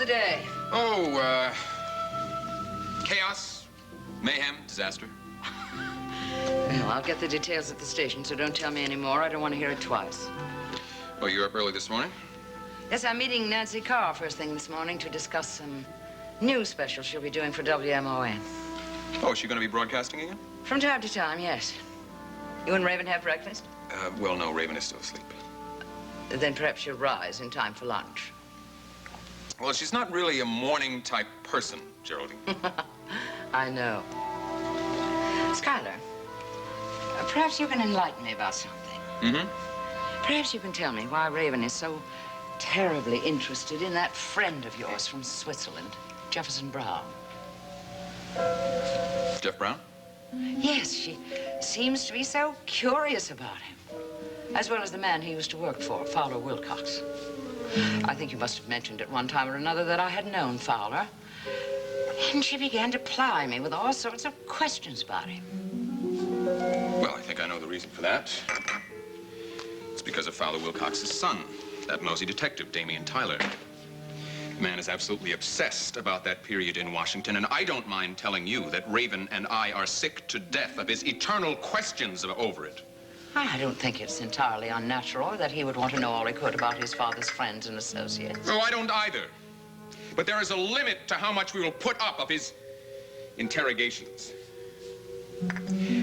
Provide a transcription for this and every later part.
the day? Oh, chaos, mayhem, disaster. Well, I'll get the details at the station, so don't tell me any more. I don't want to hear it twice. Oh, you're up early this morning? Yes, I'm meeting Nancy Carr first thing this morning to discuss some news special she'll be doing for WMON. Oh, is she going to be broadcasting again? From time to time, yes. You and Raven have breakfast? Well, no, Raven is still asleep. Then perhaps she'll rise in time for lunch. Well, she's not really a morning-type person, Geraldine. I know. Skylar, perhaps you can enlighten me about something. Mm-hmm. Perhaps you can tell me why Raven is so terribly interested in that friend of yours from Switzerland, Jefferson Brown. Jeff Brown? Yes, she seems to be so curious about him, as well as the man he used to work for, Fowler Wilcox. I think you must have mentioned at one time or another that I had known Fowler. And she began to ply me with all sorts of questions about him. Well, I think I know the reason for that. It's because of Fowler Wilcox's son, that nosy detective, Damian Tyler. The man is absolutely obsessed about that period in Washington, and I don't mind telling you that Raven and I are sick to death of his eternal questions over it. I don't think it's entirely unnatural that he would want to know all he could about his father's friends and associates. Oh, I don't either. But there is a limit to how much we will put up of his interrogations.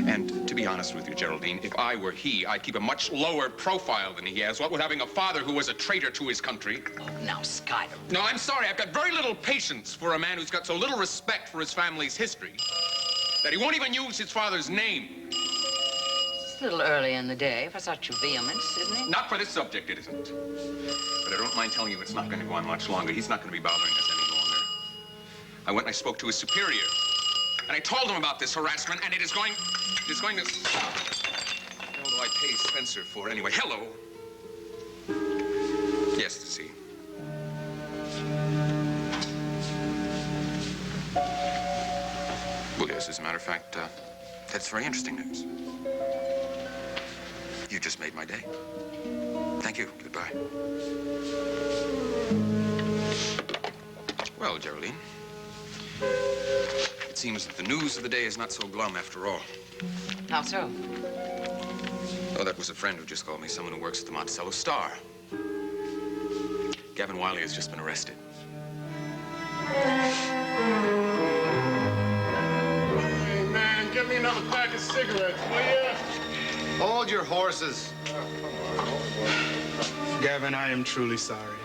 And to be honest with you, Geraldine, if I were he, I'd keep a much lower profile than he has. What with having a father who was a traitor to his country. Oh, now, Skylar. No, I'm sorry. I've got very little patience for a man who's got so little respect for his family's history that he won't even use his father's name. It's a little early in the day for such vehemence, isn't it? Not for this subject, it isn't. But I don't mind telling you it's not going to go on much longer. He's not going to be bothering us any longer. I went and I spoke to his superior. And I told him about this harassment, and it is going to stop. What do I pay Spencer for anyway? Hello. Yes, to see. Well, yes, as a matter of fact, that's very interesting news. You just made my day. Thank you. Goodbye. Well, Geraldine, it seems that the news of the day is not so glum after all. How so? Oh, that was a friend who just called me, someone who works at the Monticello Star. Gavin Wiley has just been arrested. Hey, man, get me another pack of cigarettes, will ya? Hold your horses. Gavin, I am truly sorry.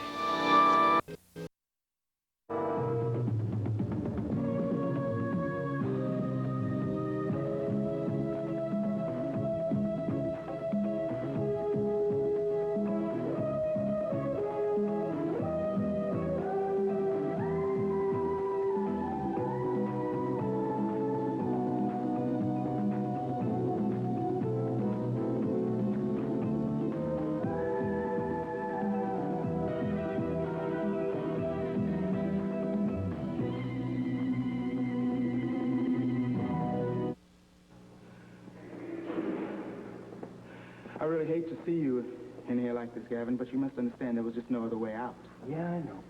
I really hate to see you in here like this, Gavin, but you must understand there was just no other way out. Yeah, I know.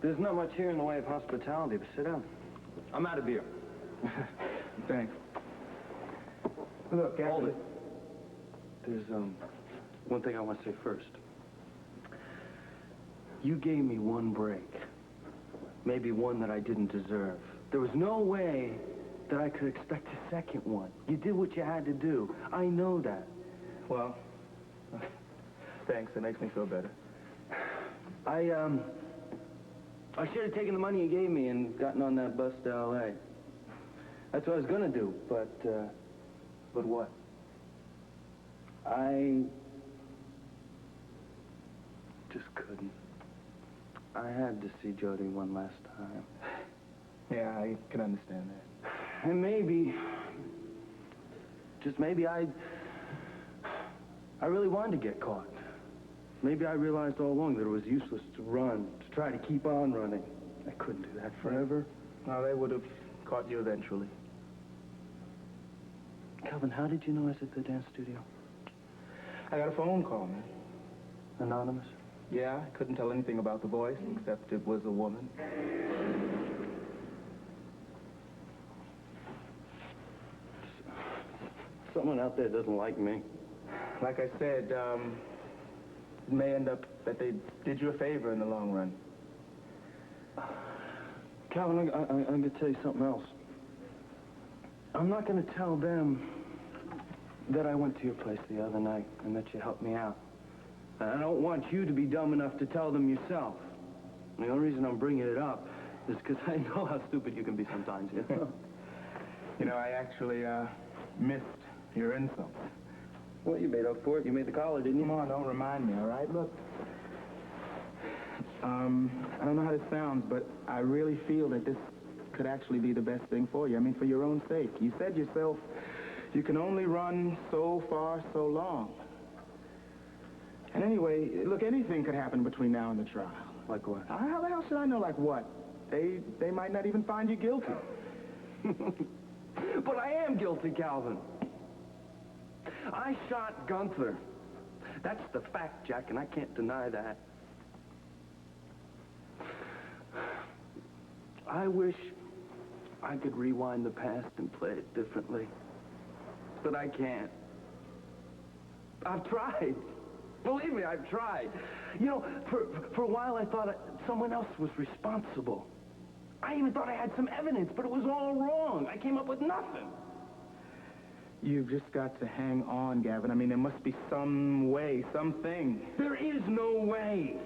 There's not much here in the way of hospitality, but sit down. I'm out of beer. Thanks. Look, Gavin... Hold it. There's, one thing I want to say first. You gave me one break. Maybe one that I didn't deserve. There was no way that I could expect a second one. You did what you had to do. I know that. Well, thanks. It makes me feel better. I should have taken the money you gave me and gotten on that bus to L.A. That's what I was gonna do, but what? I just couldn't. I had to see Jody one last time. Yeah, I can understand that. And maybe, just maybe I really wanted to get caught. Maybe I realized all along that it was useless to run, to try to keep on running. I couldn't do that forever. No, they would have caught you eventually. Calvin, how did you know I was at the dance studio? I got a phone call, man. Anonymous? Yeah, I couldn't tell anything about the voice, except it was a woman. Someone out there doesn't like me. Like I said, it may end up that they did you a favor in the long run. Calvin, I'm going to tell you something else. I'm not going to tell them that I went to your place the other night and that you helped me out. And I don't want you to be dumb enough to tell them yourself. The only reason I'm bringing it up is because I know how stupid you can be sometimes, you know? You know, I actually, missed your insults. Well, you made up for it. You made the collar, didn't you? Come on, don't remind me, all right? Look, I don't know how this sounds, but I really feel that this could actually be the best thing for you. I mean, for your own sake. You said yourself, you can only run so far, so long. And anyway, look, anything could happen between now and the trial. Like what? How the hell should I know like what? They might not even find you guilty. But I am guilty, Calvin. I shot Gunther. That's the fact, Jack, and I can't deny that. I wish I could rewind the past and play it differently. But I can't. I've tried. Believe me, I've tried. You know, for a while I thought someone else was responsible. I even thought I had some evidence, but it was all wrong. I came up with nothing. You've just got to hang on, Gavin. I mean, there must be some way, something. There is no way.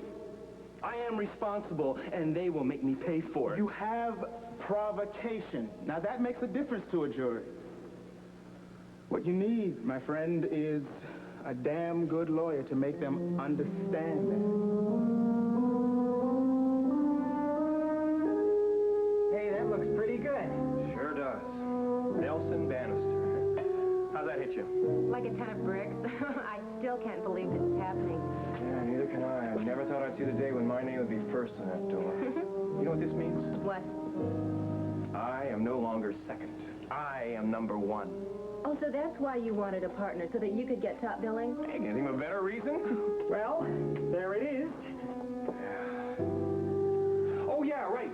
I am responsible, and they will make me pay for it. You have provocation. Now, that makes a difference to a jury. What you need, my friend, is a damn good lawyer to make them understand that. Hey, that looks pretty good. Sure does. Nelson Bannister. How'd that hit you? Like a ton of bricks. I still can't believe this is happening. Yeah, neither can I. I never thought I'd see the day when my name would be first on that door. You know what this means? What? I am no longer second. I am number one. Oh, so that's why you wanted a partner, so that you could get top billing? Hey, can you think of a better reason? Well, there it is. Oh, yeah, right.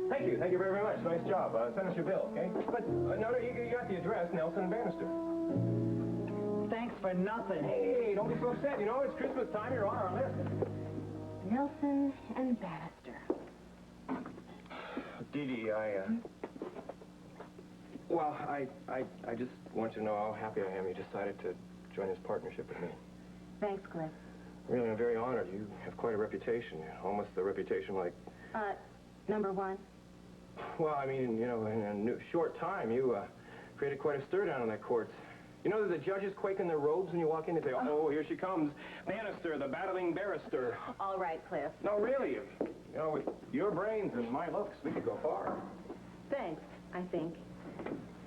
Thank you. Thank you very, very much. Nice job. Send us your bill, okay? But, no, you got the address, Nelson and Bannister. Thanks for nothing. Hey, don't be so upset. You know, it's Christmas time. You're on our list. Nelson and Bannister. Didi, Well, I just want you to know how happy I am you decided to join this partnership with me. Thanks, Cliff. Really, I'm very honored. You have quite a reputation. Almost a reputation like... Number one? Well, I mean, you know, in a short time, you created quite a stir down in that court. You know that the judges quake in their robes when you walk in and say, oh, here she comes. Bannister, the battling barrister. All right, Cliff. No, really. You know, with your brains and my looks, we could go far. Thanks, I think.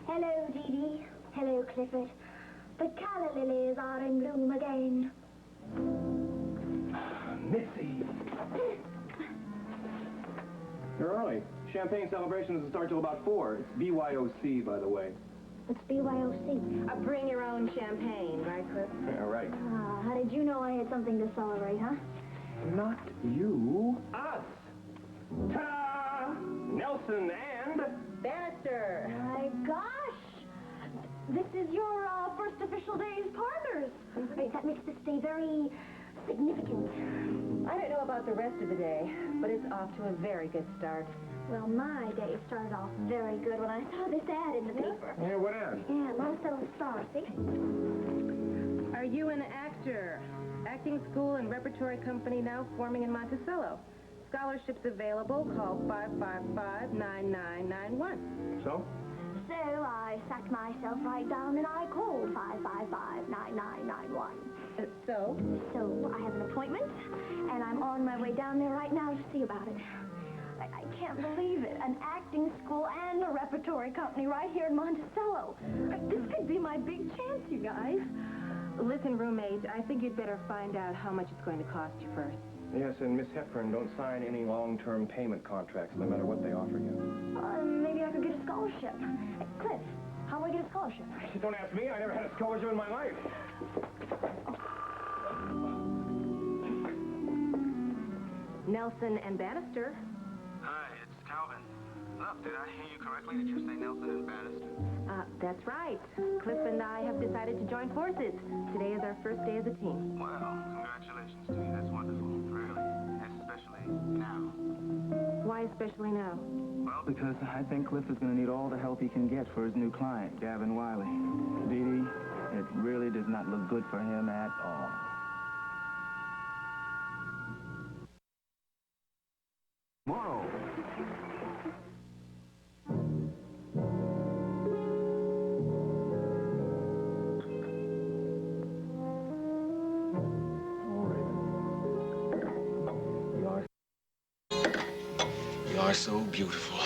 Hello, Didi. Hello, Clifford. The calla lilies are in bloom again. Mitzi. You're early. Champagne celebrations will start till about 4. It's BYOC, by the way. It's BYOC. Bring your own champagne, right, Cliff? Yeah, right. How did you know I had something to celebrate, huh? Not you. Us. Ta-da! Nelson and... Bannister! My gosh! This is your first official day as partners. That makes this day very significant. I don't know about the rest of the day, but it's off to a very good start. Well, my day started off very good when I saw this ad in the paper. Yeah, what ad? Yeah, Monticello Star, see? Are you an actor? Acting school and repertory company now forming in Monticello. Scholarships available. Call 555-9991. So? So I sat myself right down and I called 555-9991. So? So I have an appointment, and I'm on my way down there right now to see about it. I can't believe it. An acting school and a repertory company right here in Monticello. This could be my big chance, you guys. Listen, roommate, I think you'd better find out how much it's going to cost you first. Yes, and Miss Hepburn, don't sign any long-term payment contracts, no matter what they offer you. Maybe I could get a scholarship. Hey, Cliff, how do I get a scholarship? Don't ask me. I never had a scholarship in my life. Nelson and Bannister. Hi, it's Calvin. Look, did I hear you correctly? Did you say Nelson and Bannister? That's right. Cliff and I have decided to join forces. Today is our first day as a team. Well, congratulations to you. That's wonderful, really. Especially now. Why especially now? Well, Because I think Cliff is going to need all the help he can get for his new client, Gavin Wiley. Didi, it really does not look good for him at all. tomorrow. You are so beautiful.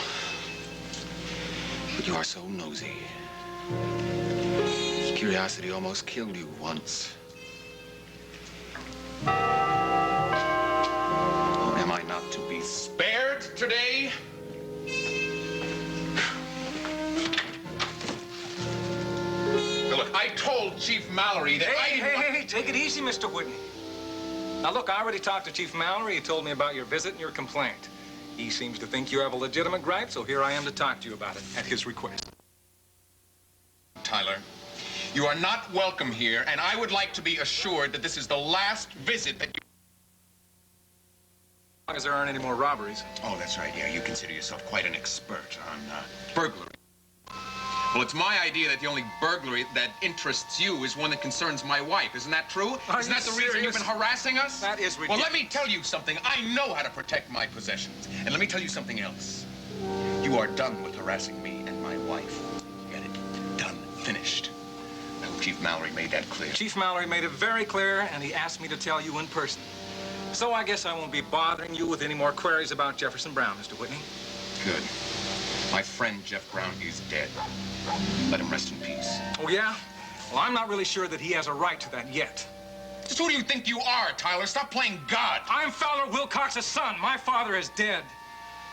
But you are so nosy. Curiosity almost killed you once. Oh, am I not to be spared today? Now, look, I told Chief Mallory that Hey, take it easy, Mr. Whitney. Now, look, I already talked to Chief Mallory. He told me about your visit and your complaint. He seems to think you have a legitimate gripe, so here I am to talk to you about it at his request. Tyler, you are not welcome here, and I would like to be assured that this is the last visit that you... As long as there aren't any more robberies. Oh, that's right, yeah. You consider yourself quite an expert on burglary. Well, it's my idea that the only burglary that interests you is one that concerns my wife. Isn't that true? Isn't that the reason you've been harassing us? That is ridiculous. Well, let me tell you something. I know how to protect my possessions. And let me tell you something else. You are done with harassing me and my wife. Get it? Done. Finished. I hope Chief Mallory made that clear. Chief Mallory made it very clear, and he asked me to tell you in person. So I guess I won't be bothering you with any more queries about Jefferson Brown, Mr. Whitney. Good. My friend Jeff Brown is dead. Let him rest in peace. Oh, yeah? Well, I'm not really sure that he has a right to that yet. Just who do you think you are, Tyler? Stop playing God. I'm Fowler Wilcox's son. My father is dead.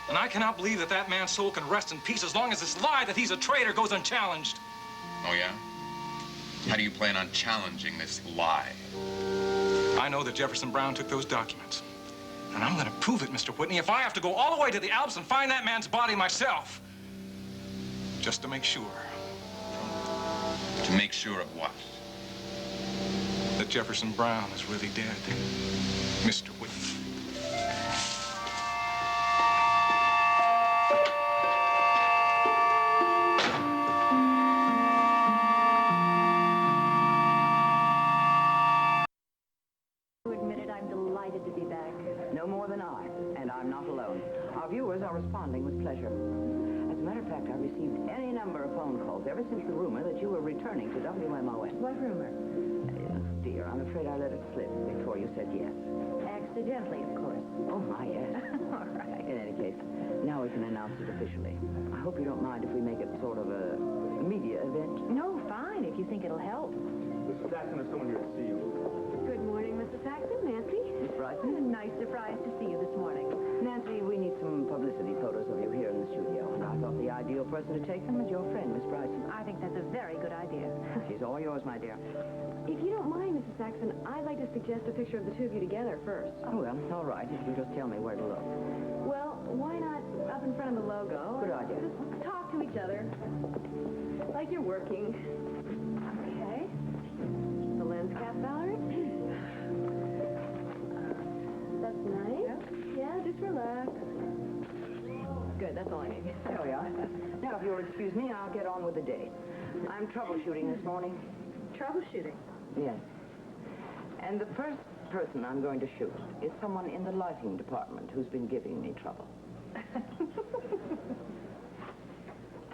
And I cannot believe that that man's soul can rest in peace as long as this lie that he's a traitor goes unchallenged. Oh, yeah? How do you plan on challenging this lie? I know that Jefferson Brown took those documents. And I'm going to prove it, Mr. Whitney, if I have to go all the way to the Alps and find that man's body myself. Just to make sure. To make sure of what? That Jefferson Brown is really dead, Mr. Whitney. No more than I, and I'm not alone. Our viewers are responding with pleasure. As a matter of fact, I've received any number of phone calls ever since the rumor that you were returning to WMON. What rumor? Dear, I'm afraid I let it slip before you said yes. Accidentally, of course. Oh, my, yes. All right. In any case, now we can announce it officially. I hope you don't mind if we make it sort of a media event. No, fine, if you think it'll help. Mrs. Saxon, there's someone here to see you. Good morning, Mrs. Saxon. Nancy? Miss Bryson? A nice surprise to see you this morning. Nancy, we need some publicity photos of you here in the studio. And I thought the ideal person to take them is your friend, Miss Bryson. I think that's a very good idea. She's all yours, my dear. If you don't mind, Mrs. Saxon, I'd like to suggest a picture of the two of you together first. Oh, well, all right. If you just tell me where to look. Well, why not up in front of the logo? Good idea. Just talk to each other. Like you're working. Okay. The lens cap, Valerie? That's nice. Yeah, just relax. Good, that's all I need. There we are. Now, if you'll excuse me, I'll get on with the day. I'm troubleshooting this morning. Troubleshooting? Yes. And the first person I'm going to shoot is someone in the lighting department who's been giving me trouble.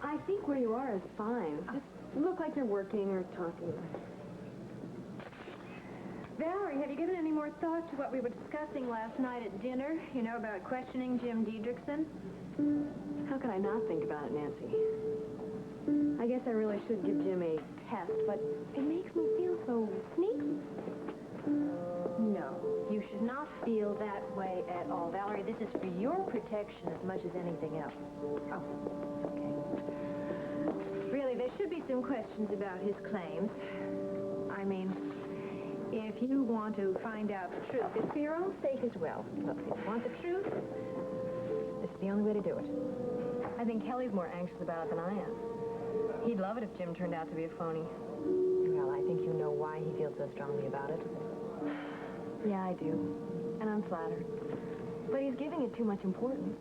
I think where you are is fine. Just look like you're working or talking. Valerie, have you given any more thought to what we were discussing last night at dinner? You know, about questioning Jim Diedrichson? How could I not think about it, Nancy? I guess I really should give Jim a test, but it makes me feel so sneaky. No, you should not feel that way at all. Valerie, this is for your protection as much as anything else. Oh, okay. Really, there should be some questions about his claims. I mean, If you want to find out the truth, it's for your own sake as well. Look, if you want the truth, this is the only way to do it. I think Kelly's more anxious about it than I am. He'd love it if Jim turned out to be a phony. Well, I think you know why he feels so strongly about it. Yeah, I do. And I'm flattered. But he's giving it too much importance.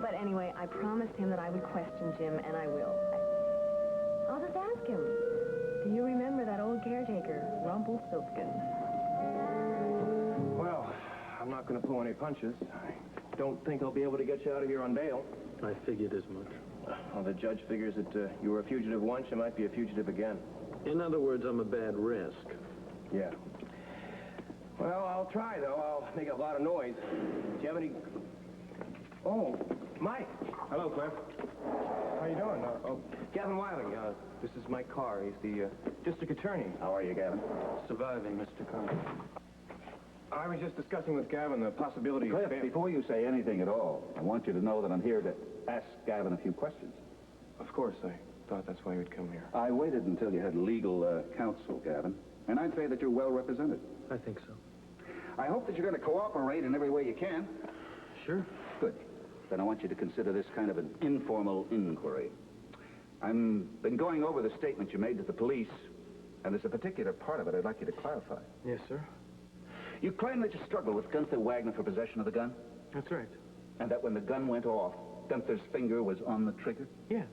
But anyway, I promised him that I would question Jim, and I will. I'll just ask him. Do you remember that old caretaker, Rumpelstiltskin? Well, I'm not going to pull any punches. I don't think I'll be able to get you out of here on bail. I figured as much. Well, the judge figures that you were a fugitive once, you might be a fugitive again. In other words, I'm a bad risk. Yeah. Well, I'll try, though. I'll make a lot of noise. Do you have any... Oh, Mike. Hello, Cliff. How you doing? Gavin Wiley. This is Mike Carr. He's the district attorney. How are you, Gavin? Surviving, Mr. Carr. I was just discussing with Gavin the possibility Cliff, of... before you say anything at all, I want you to know that I'm here to ask Gavin a few questions. Of course, I thought that's why you'd come here. I waited until you had legal counsel, Gavin, and I'd say that you're well represented. I think so. I hope that you're going to cooperate in every way you can. Sure. Good. Then I want you to consider this kind of an informal inquiry. I've been going over the statement you made to the police, and there's a particular part of it I'd like you to clarify. Yes, sir. You claim that you struggled with Gunther Wagner for possession of the gun? That's right. And that when the gun went off, Gunther's finger was on the trigger? Yeah.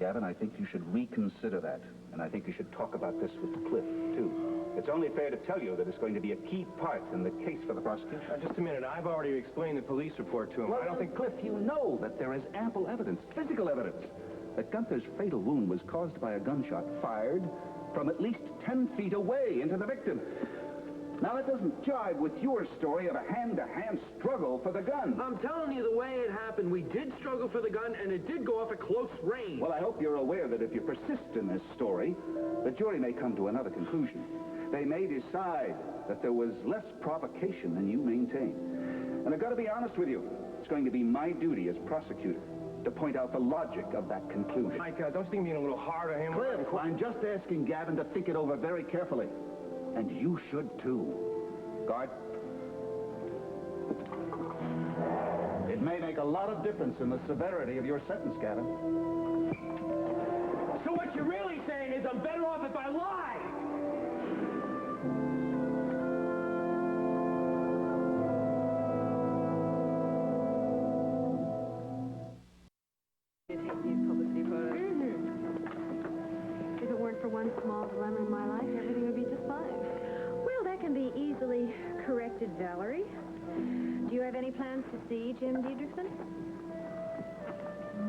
Gavin, I think you should reconsider that. And I think you should talk about this with Cliff, too. It's only fair to tell you that it's going to be a key part in the case for the prosecution. Just a minute. I've already explained the police report to him. Well, I don't think... Cliff, you know that there is ample evidence, physical evidence, that Gunther's fatal wound was caused by a gunshot fired from at least 10 feet away into the victim. Now, that doesn't jive with your story of a hand-to-hand struggle for the gun. I'm telling you the way it happened. We did struggle for the gun, and it did go off at close range. Well, I hope you're aware that if you persist in this story, the jury may come to another conclusion. They may decide that there was less provocation than you maintain. And I've got to be honest with you. It's going to be my duty as prosecutor to point out the logic of that conclusion. Mike, don't you think being a little hard on him... Cliff, I'm just asking Gavin to think it over very carefully. And you should, too. Guard. It may make a lot of difference in the severity of your sentence, Gavin. So what you're really saying is I'm better off if I lie! To take these publicity photos. If it weren't for one small dilemma in my life, everything would be just fine. Well, that can be easily corrected, Valerie. Do you have any plans to see Jim Diedrichson?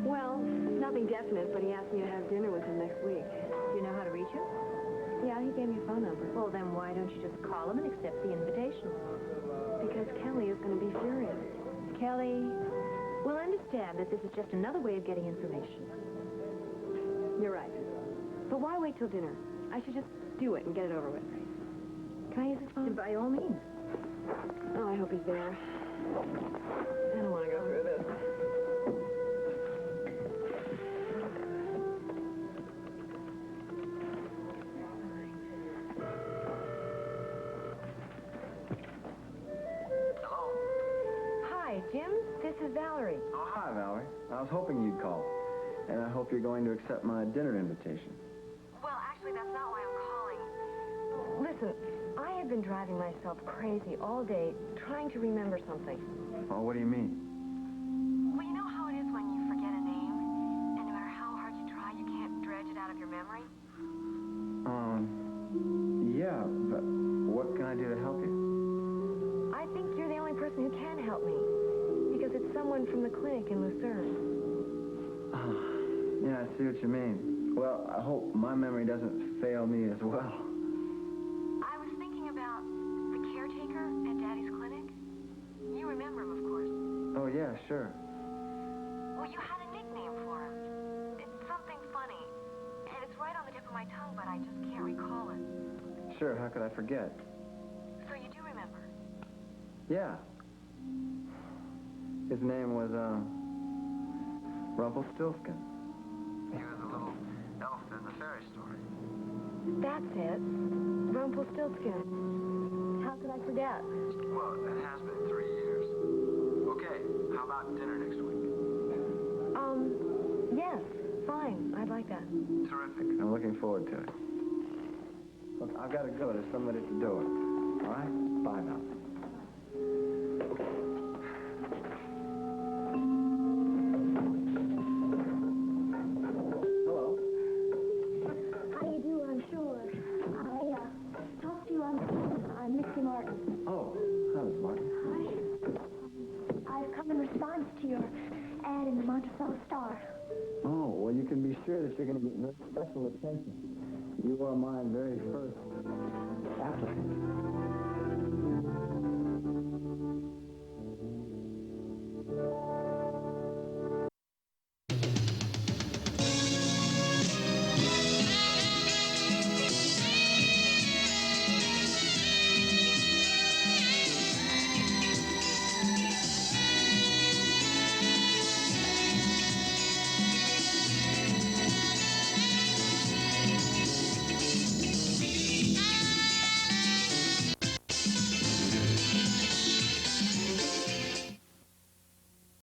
Well, nothing definite, but he asked me to have dinner with him next week. Do you know how to reach him? Yeah, he gave me a phone number. Well, then why don't you just call him and accept the invitation? Because Kelly is going to be furious. Kelly will understand that this is just another way of getting information. You're right. But why wait till dinner? I should just do it and get it over with. Can I use his phone? By all means. Oh, I hope he's there. I don't want to go through this. Hello? Hi, Jim. This is Valerie. Oh, hi, Valerie. I was hoping you'd call. And I hope you're going to accept my dinner invitation. Well, actually, that's not why I'm calling. Listen, I have been driving myself crazy all day trying to remember something. Oh, what do you mean? Well, you know how it is when you forget a name, and no matter how hard you try, you can't dredge it out of your memory? Yeah, but what can I do to help you? I think you're the only person who can help me, because it's someone from the clinic in Lucerne. Yeah, I see what you mean. Well, I hope my memory doesn't fail me as well. I was thinking about the caretaker at Daddy's clinic. You remember him, of course. Oh, yeah, sure. Well, you had a nickname for him. It's something funny, and it's right on the tip of my tongue, but I just can't recall it. Sure, how could I forget? So you do remember? Yeah. His name was, Rumpelstiltskin. He was a little elf in the fairy story. That's it. Rumpelstiltskin. How could I forget? Well, it has been 3 years. Okay, how about dinner next week? Yes, fine. I'd like that. Terrific. I'm looking forward to it. Look, I've got to go. There's somebody at the door. All right? Bye now. Hello. How do you do, I'm sure. Talk to you. I'm Mitzi Martin. Oh, hi, Miss Martin. I've come in response to your ad in the Monticello Star. Oh, well, you can be sure that you're going to get very special attention. You are my very first applicant.